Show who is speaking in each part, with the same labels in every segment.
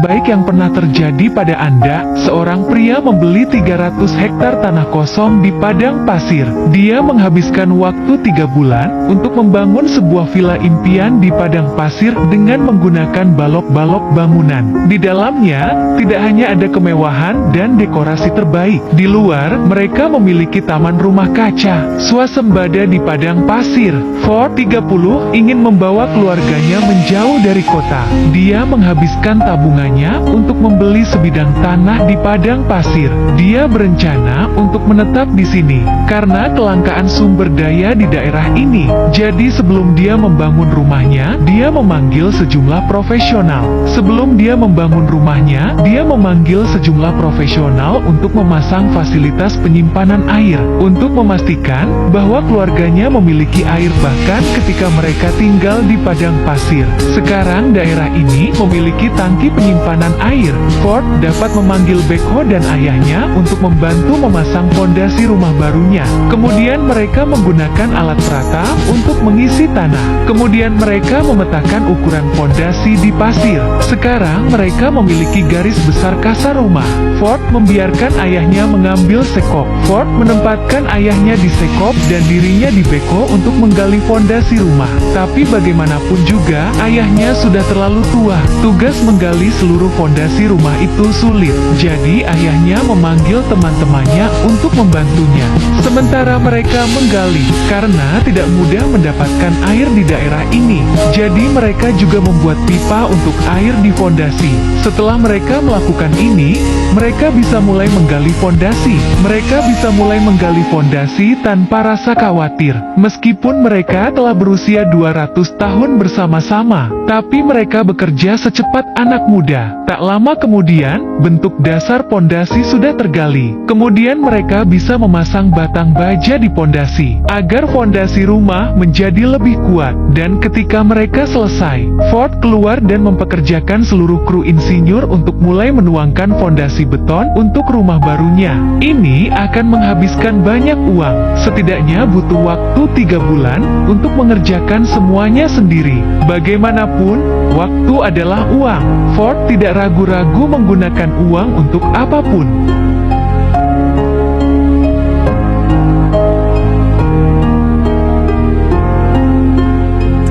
Speaker 1: baik yang pernah terjadi pada Anda. Seorang pria membeli 300 hektar tanah kosong di padang pasir. Dia menghabiskan waktu 3 bulan untuk membangun sebuah villa impian di padang pasir dengan menggunakan balok-balok bangunan. Di dalamnya, tidak hanya ada kemewahan dan dekorasi terbaik. Di luar, mereka memiliki taman rumah kaca, swasembada di padang pasir. Ford 30 ingin membawa keluarganya menjauh dari kota. Dia menghabiskan tabungannya untuk membeli sebidang tanah di padang pasir. Dia berencana untuk menetap di sini karena kelangkaan sumber daya di daerah ini. Jadi sebelum dia membangun rumahnya, dia memanggil sejumlah profesional. Sebelum dia membangun rumahnya, dia memanggil sejumlah profesional untuk memasang fasilitas penyimpanan air, untuk memastikan bahwa keluarganya memiliki air bahkan ketika mereka tinggal di padang pasir. Sekarang daerah ini memiliki tangki penyimpanan air. Ford dapat memanggil Backhoe dan ayahnya untuk membantu memasang fondasi rumah barunya. Kemudian mereka menggunakan alat perata untuk mengisi tanah. Kemudian mereka memetakan ukuran fondasi di pasir. Sekarang mereka memiliki garis besar kasar rumah. Ford membiarkan ayahnya mengambil sekop. Ford menempatkan ayahnya di sekop dan dirinya di Backhoe untuk menggali fondasi rumah. Tapi bagaimanapun juga, ayahnya sudah terlalu tua. Tugas menggali seluruh fondasi rumah itu sulit. Jadi ayahnya memanggil teman-temannya untuk membantunya. Sementara mereka menggali, karena tidak mudah mendapatkan air di daerah ini. Jadi mereka juga membuat pipa untuk air di fondasi. Setelah mereka melakukan ini, mereka bisa mulai menggali fondasi. Mereka bisa mulai menggali fondasi tanpa rasa khawatir. Meskipun mereka telah berusia 200 tahun bersama-sama, tapi mereka bekerja secepat anak muda. Tak lama kemudian, bentuk dasar fondasi sudah tergali. Kemudian mereka bisa memasang batang baja di fondasi, agar fondasi rumah menjadi lebih kuat. Dan ketika mereka selesai, Ford keluar dan mempekerjakan seluruh kru insinyur untuk mulai menuangkan fondasi beton untuk rumah barunya. Ini akan menghabiskan banyak uang. Setidaknya butuh waktu 3 bulan untuk mengerjakan semuanya sendiri. Bagaimanapun, waktu adalah uang. Ford tidak ragu-ragu menggunakan uang untuk apapun.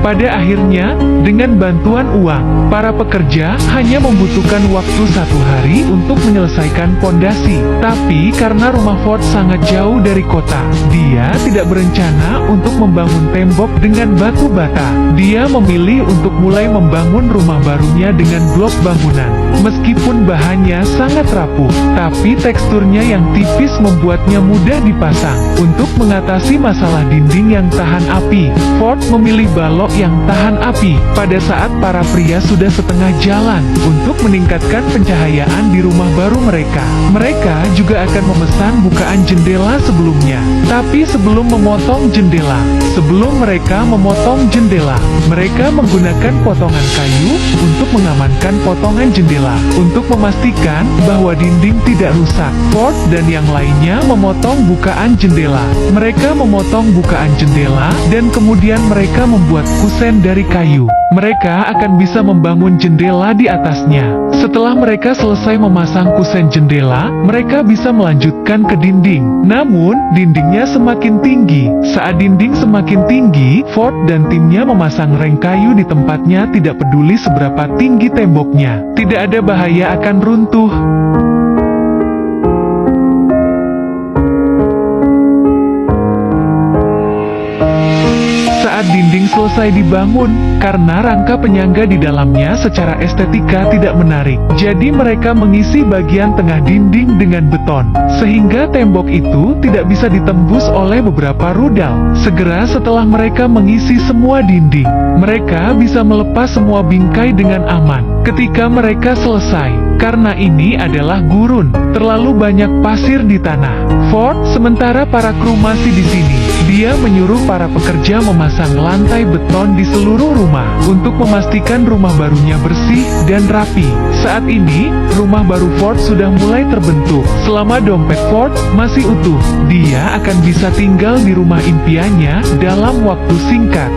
Speaker 1: Pada akhirnya, dengan bantuan uang, para pekerja hanya membutuhkan waktu 1 hari untuk menyelesaikan fondasi. Tapi karena rumah Ford sangat jauh dari kota, dia tidak berencana untuk membangun tembok dengan batu bata. Dia memilih untuk mulai membangun rumah barunya dengan blok bangunan. Meskipun bahannya sangat rapuh, tapi teksturnya yang tipis membuatnya mudah dipasang. Untuk mengatasi masalah dinding yang tahan api, Ford memilih balok yang tahan api. Pada saat para pria sudah setengah jalan untuk meningkatkan pencahayaan di rumah baru mereka, mereka juga akan memesan bukaan jendela sebelumnya. Tapi sebelum memotong jendela, mereka menggunakan potongan kayu untuk mengamankan potongan jendela. Untuk memastikan bahwa dinding tidak rusak, Ford dan yang lainnya memotong bukaan jendela. Mereka memotong bukaan jendela dan kemudian mereka membuat kusen dari kayu. Mereka akan bisa membangun jendela di atasnya. Setelah mereka selesai memasang kusen jendela, mereka bisa melanjutkan ke dinding. Namun, dindingnya semakin tinggi. Saat dinding semakin tinggi, Ford dan timnya memasang reng kayu di tempatnya, tidak peduli seberapa tinggi temboknya. Tidak ada bahaya akan runtuh. Saat dinding selesai dibangun, karena rangka penyangga di dalamnya secara estetika tidak menarik, jadi mereka mengisi bagian tengah dinding dengan beton, sehingga tembok itu tidak bisa ditembus oleh beberapa rudal. Segera setelah mereka mengisi semua dinding, mereka bisa melepas semua bingkai dengan aman. Ketika mereka selesai, karena ini adalah gurun, terlalu banyak pasir di tanah. Ford, sementara para kru masih di sini, dia menyuruh para pekerja memasang lantai beton di seluruh rumah untuk memastikan rumah barunya bersih dan rapi. Saat ini, rumah baru Ford sudah mulai terbentuk. Selama dompet Ford masih utuh, dia akan bisa tinggal di rumah impiannya dalam waktu singkat.